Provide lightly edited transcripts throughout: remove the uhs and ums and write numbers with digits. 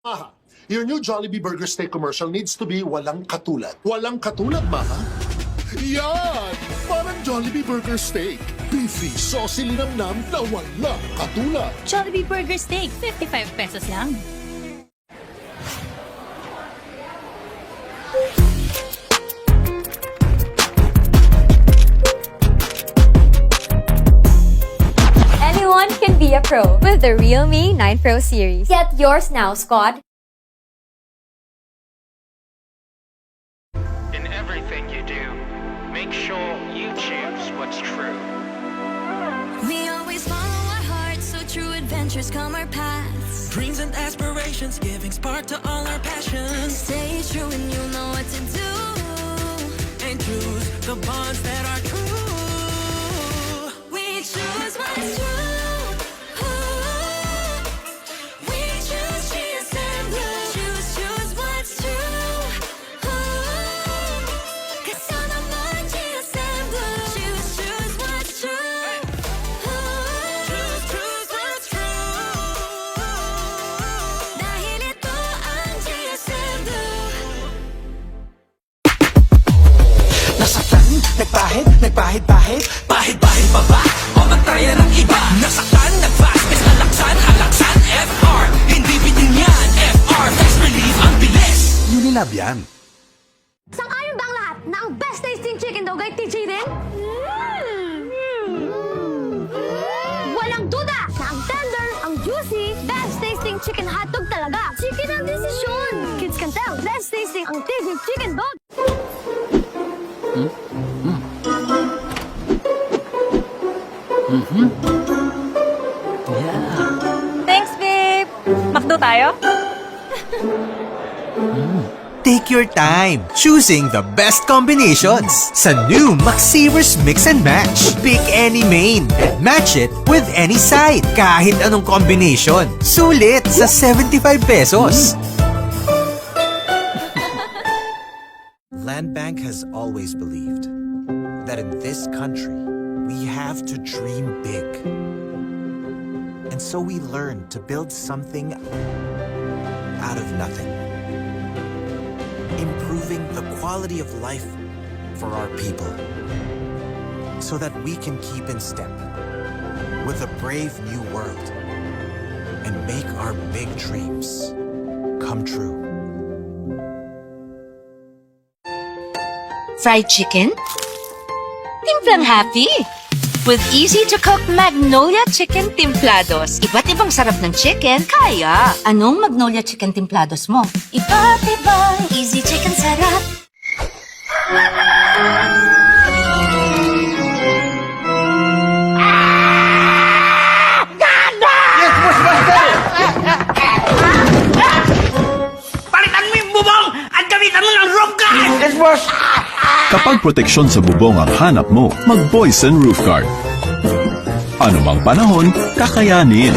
Maha, your new Jollibee Burger Steak commercial needs to be walang katulad. Walang katulad, Maha? Yan! Parang Jollibee Burger Steak. Beefy, saucy linamnam na walang katulad. Jollibee Burger Steak, 55 pesos lang. Anyone can be a pro with the Realme 9 Pro series. Get yours now, squad. In everything you do, make sure you choose what's true. We always follow our hearts, so true adventures come our paths. Dreams and aspirations, giving spark to all our passions. Stay true and you'll know what to do. And choose the bonds that are true. We choose what's true. Ooh. We choose GSM Blue. Choose what's true. Ooh. 'Cause on our mind, GSM Blue. Choose what's true. Ooh. Choose what's true. Dahil ito ang GSM Blue. Nasaktan, nagpahid, pahid pa ba? O magtaya ng iba? Nasaktan, nagfast, alaksan, FR. Hindi bitin yan, FR. Fast relief, ang bilis. Unilab yan. Sang-ayon ba ang lahat na ang best tasting chicken dog ay TJ din? Walang duda na ang tender, ang juicy, best tasting chicken hotdog talaga. Chicken ang desisyon. Kids can tell, best tasting ang TJ chicken dog. Thanks, babe! Makdo tayo? Take your time choosing the best combinations sa new McSavers Mix and Match. Pick any main and match it with any side. Kahit anong combination, sulit sa 75 pesos. Land Bank has always believed that in this country, we have to dream big. And so we learned to build something out of nothing. Improving the quality of life for our people so that we can keep in step with a brave new world and make our big dreams come true. Fried chicken? Timplang happy! With easy-to-cook Magnolia Chicken Timplados. Iba't ibang sarap ng chicken, kaya. Anong Magnolia Chicken Timplados mo? Iba't ibang easy chicken sarap. Palitan mo yung bubong at gamitan mo ng room guard! Yes, boss! Kapag proteksyon sa bubong ang hanap mo, mag-Boysen Roof Guard. Ano mang panahon, kakayanin.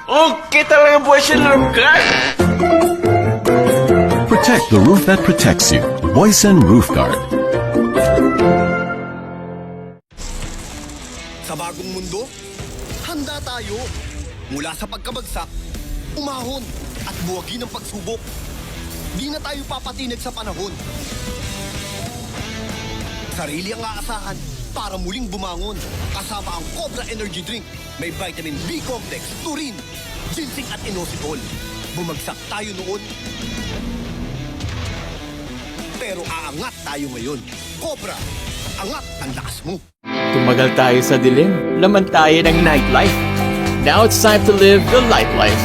Okay talaga Boysen Roof Guard! Protect the roof that protects you. Boysen Roof Guard. Sa bagong mundo, handa tayo. Mula sa pagkabagsak, umahon at buwagin ang pagsubok. Di na tayo papatinag sa panahon. Sarili ang aasahan para muling bumangon. Kasama ang Cobra Energy Drink. May vitamin B complex, turin, ginseng at inositol. Bumagsak tayo noon. Pero aangat tayo ngayon. Cobra, angat ang lakas mo. Tumagal tayo sa dilim, laman tayo ng nightlife. Now it's time to live the light life.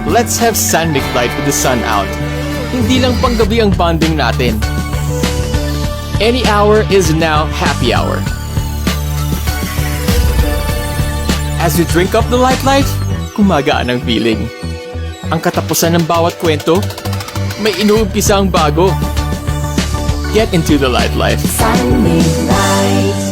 Let's have San Mig Light with the sun out. Hindi lang panggabi ang bonding natin. Any hour is now happy hour. As you drink up the light life, kumagaan ang feeling. Ang katapusan ng bawat kwento, may inuumpisa ang bago. Get into the light life. San Mig Light.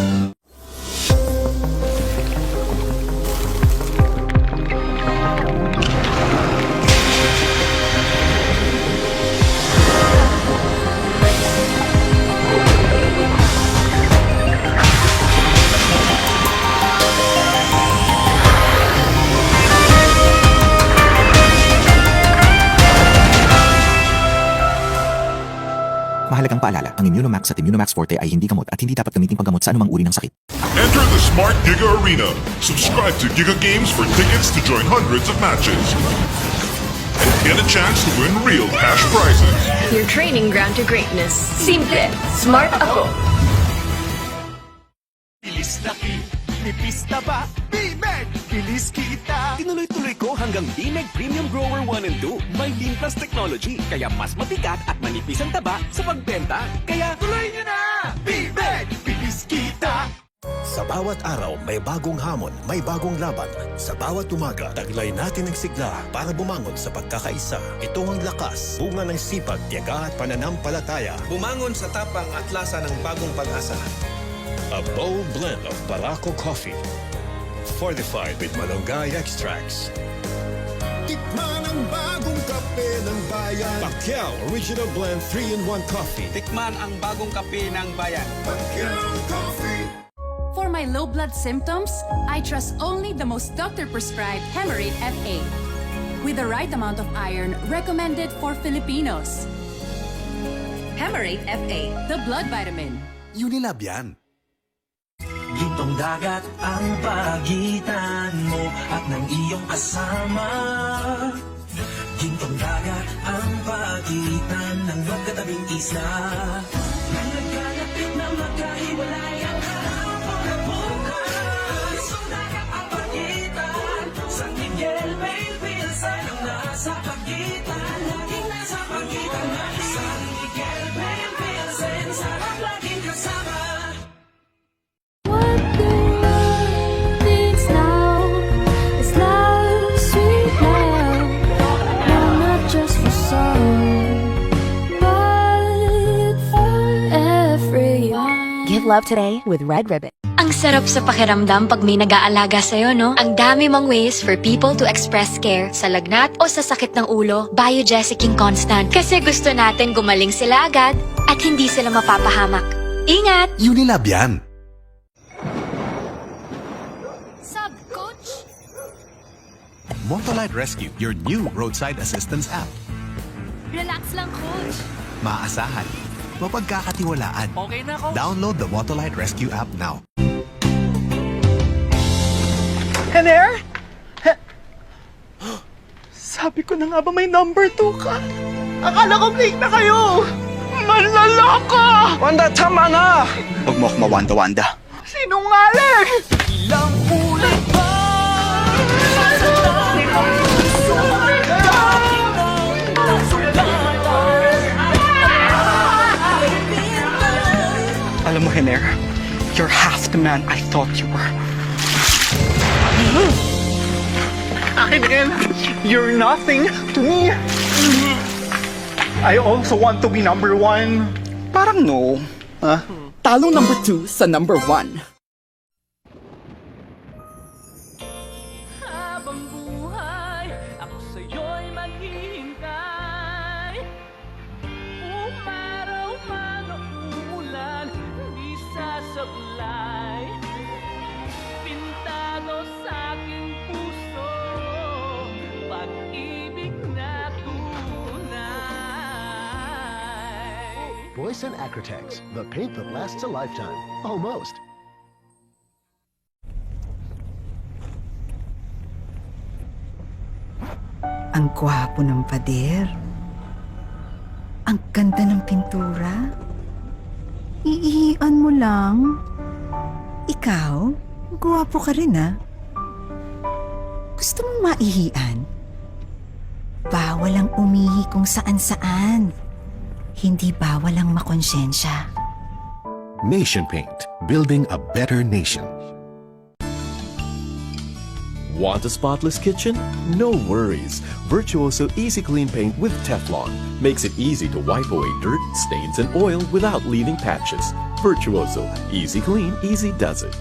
Mahalagang paalala, ang Immunomax at Immunomax Forte ay hindi gamot at hindi dapat gamitin panggamot sa anumang uri ng sakit. Enter the Smart Giga Arena. Subscribe to Giga Games for tickets to join hundreds of matches. And get a chance to win real cash prizes. Your training ground to greatness. Simple. Smart ako. Bilis laki, nipis taba, Bimeg! Bilis kita! Tinuloy-tuloy ko hanggang Bimeg Premium Grower 1 and 2. May Lean Plus technology, kaya mas mabigat at manipis ang taba sa pagbenta. Kaya tuloy nyo na! Bimeg! Bilis kita! Sa bawat araw, may bagong hamon, may bagong laban. Sa bawat umaga, taglay natin ang sigla para bumangon sa pagkakaisa. Ito ang lakas, bunga ng sipag, tiyaga at pananampalataya. Bumangon sa tapang at lasa ng bagong pag-asa. A bold blend of Barako coffee, fortified with malunggay extracts. Tikman ang bagong kape ng bayan. Pacquiao Original Blend 3-in-1 Coffee. Tikman ang bagong kape ng bayan. Pacquiao Coffee. For my low blood symptoms, I trust only the most doctor-prescribed Hemarate FA. With the right amount of iron recommended for Filipinos. Hemarate FA, the blood vitamin. Unilab yan. Gintong dagat ang pagitan mo at ng iyong kasama. Gintong dagat ang pagitan ng magkatabing isla. Nagkalapit na magkahiwalay ang hapon at bukas. Gintong dagat ang pagitan. San Miguel, Bayville, Salong nasa pagitan. Laging nasa pagitan na San Miguel, Bayville, Sarap laging kasama. Give love today with Red Ribbon. Ang sarap sa pakiramdam pag may nag-aalaga sa'yo, no? Ang dami mong ways for people to express care sa lagnat o sa sakit ng ulo. Biogesic Constant. Kasi gusto natin gumaling sila agad at hindi sila mapapahamak. Ingat! Unilab yan. Sub, Coach? Motolite Rescue, your new roadside assistance app. Relax lang, Coach. Maasahan, mapagkakatiwalaan. Okay na, Coach. Download the Motolite Rescue app now. Hener? Sabi ko na nga ba may number 2 ka? Akala ko fake na kayo! Manlalaka! Wanda, tama na! Huwag mo ako mawanda-wanda. Sinungaling! Ilang ulit ba? Alam mo, Hener, you're half the man I thought you were. Akin din, you're nothing to me. I also want to be number 1. Parang no. Talong number 2 sa number 1. Habang buhay, ako sa'yo'y maghihintay. Umaraw man o umulan, di sasablay. Pintado sa aking puso, pag-ibig na tunay. Boysen Acrotex, the paint that lasts a lifetime. Almost. Ang gwapo ng pader. Ang ganda ng pintura. Iihian mo lang. Ikaw, gwapo ka rin ah. Gusto mong maihian? Bawal ang umihi kung saan-saan. Hindi bawal ang makonsensya. Nation Paint, building a better nation. Want a spotless kitchen? No worries. Virtuoso Easy Clean Paint with Teflon makes it easy to wipe away dirt, stains, and oil without leaving patches. Virtuoso Easy Clean, easy does it.